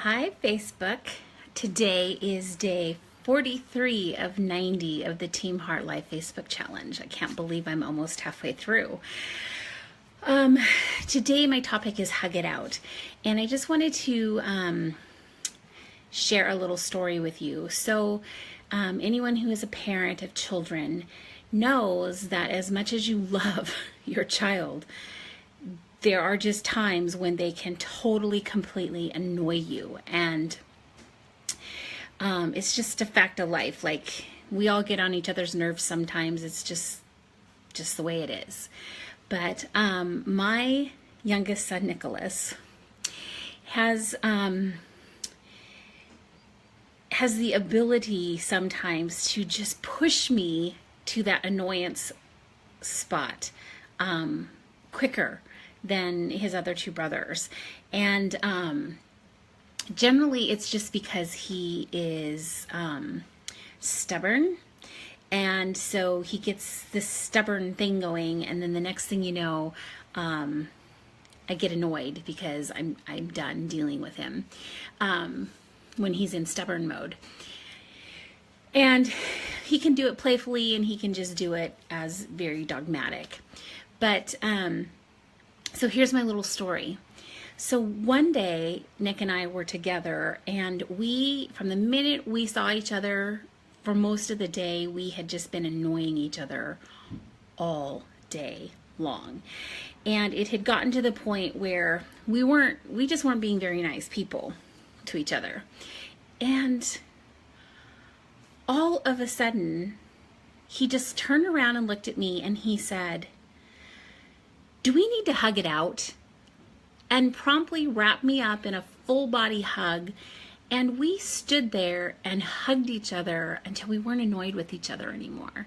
Hi, Facebook. Today is day 43 of 90 of the Team Heart Life Facebook Challenge. I can't believe I'm almost halfway through. Today, my topic is Hug It Out. And I just wanted to share a little story with you. So, anyone who is a parent of children knows that as much as you love your child, there are just times when they can totally, completely annoy you. And it's just a fact of life. Like, we all get on each other's nerves sometimes. It's just the way it is. But my youngest son, Nicholas, has the ability sometimes to just push me to that annoyance spot quicker than his other two brothers. And generally it's just because he is stubborn. And so he gets this stubborn thing going, and then the next thing you know, I get annoyed because I'm done dealing with him when he's in stubborn mode. And he can do it playfully, and he can just do it as very dogmatic. But so here's my little story. So one day, Nick and I were together, and from the minute we saw each other, for most of the day, we had just been annoying each other all day long. And it had gotten to the point where we just weren't being very nice people to each other. And all of a sudden, he just turned around and looked at me and he said, "Do we need to hug it out?" And promptly wrapped me up in a full body hug. And we stood there and hugged each other until we weren't annoyed with each other anymore.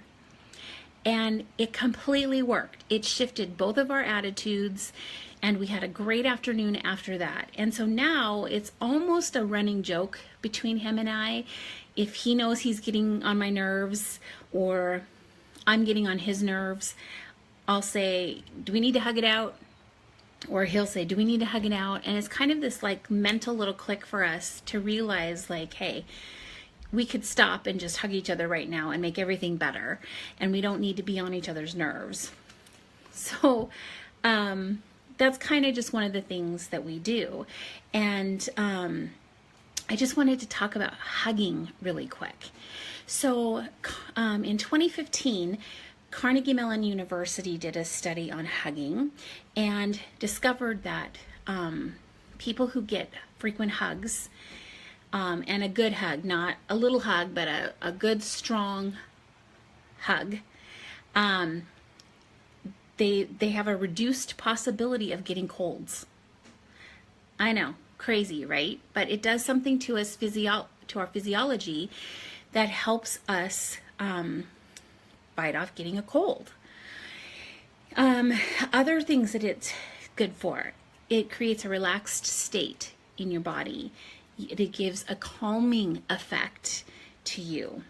And it completely worked. It shifted both of our attitudes, and we had a great afternoon after that. And so now it's almost a running joke between him and I. If he knows he's getting on my nerves or I'm getting on his nerves, I'll say, "Do we need to hug it out?" Or he'll say, "Do we need to hug it out?" And it's kind of this like mental little click for us to realize, like, hey, we could stop and just hug each other right now and make everything better. And we don't need to be on each other's nerves. So that's kind of just one of the things that we do. And I just wanted to talk about hugging really quick. So in 2015, Carnegie Mellon University did a study on hugging and discovered that people who get frequent hugs, and a good hug, not a little hug, but a good strong hug, they have a reduced possibility of getting colds. I know, crazy, right? But it does something to us to our physiology that helps us fight off getting a cold. Other things that it's good for: it creates a relaxed state in your body. It gives a calming effect to you.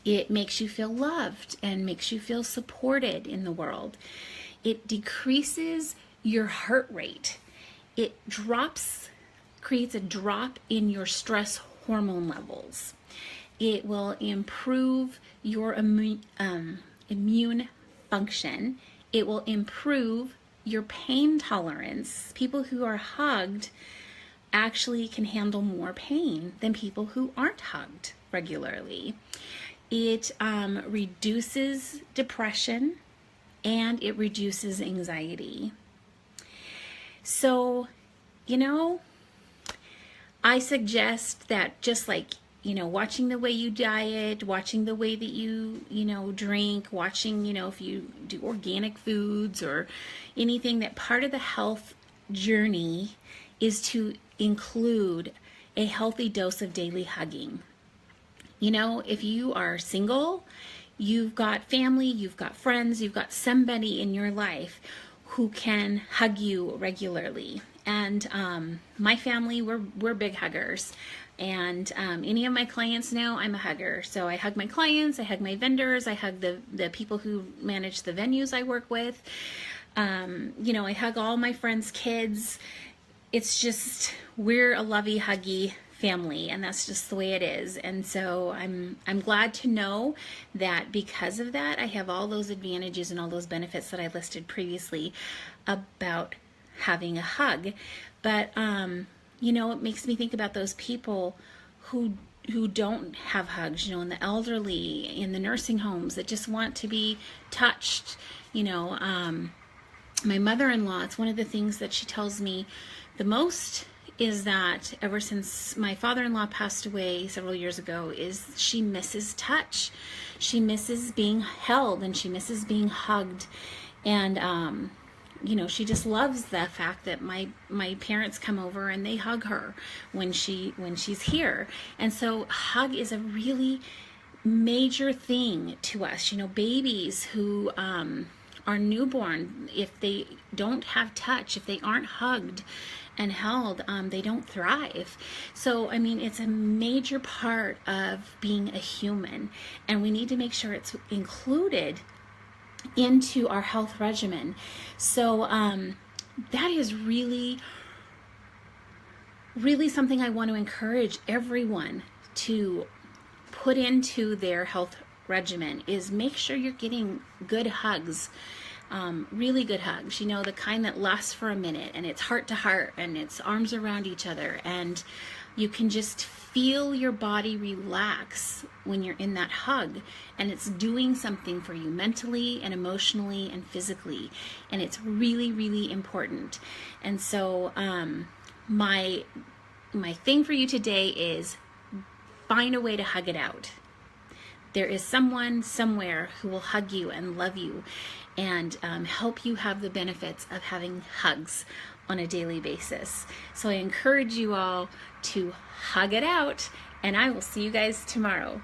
It makes you feel loved and makes you feel supported in the world. It decreases your heart rate. It creates a drop in your stress hormone levels. It will improve your immune function. It will improve your pain tolerance. People who are hugged actually can handle more pain than people who aren't hugged regularly. It reduces depression and it reduces anxiety. So, I suggest that just like, watching the way you diet, watching the way that you drink, watching, if you do organic foods or anything, that part of the health journey is to include a healthy dose of daily hugging. If you are single, you've got family, you've got friends, you've got somebody in your life who can hug you regularly. And my family, we're big huggers. And any of my clients know I'm a hugger. So I hug my clients, I hug my vendors, I hug the people who manage the venues I work with. I hug all my friends' kids. it's just, we're a lovey, huggy family, and that's just the way it is. And so I'm glad to know that because of that, I have all those advantages and all those benefits that I listed previously about having a hug. But you know, it makes me think about those people who don't have hugs, you know, in the elderly, in the nursing homes, that just want to be touched. You know, my mother-in-law, it's one of the things that she tells me the most is that ever since my father-in-law passed away several years ago, is she misses touch. She misses being held, and she misses being hugged. And you know, she just loves the fact that my parents come over and they hug her when she's here. And so hug is a really major thing to us. You know, babies who are newborn, if they don't have touch, if they aren't hugged and held, they don't thrive. So, I mean, it's a major part of being a human, and we need to make sure it's included into our health regimen. So that is really, really something I want to encourage everyone to put into their health regimen, is make sure you're getting good hugs. Really good hugs, you know, the kind that lasts for a minute, and it's heart to heart, and it's arms around each other, and you can just feel your body relax when you're in that hug, and it's doing something for you mentally and emotionally and physically, and it's really, really important. And so my thing for you today is find a way to hug it out. There is someone somewhere who will hug you and love you and help you have the benefits of having hugs on a daily basis. So I encourage you all to hug it out, and I will see you guys tomorrow.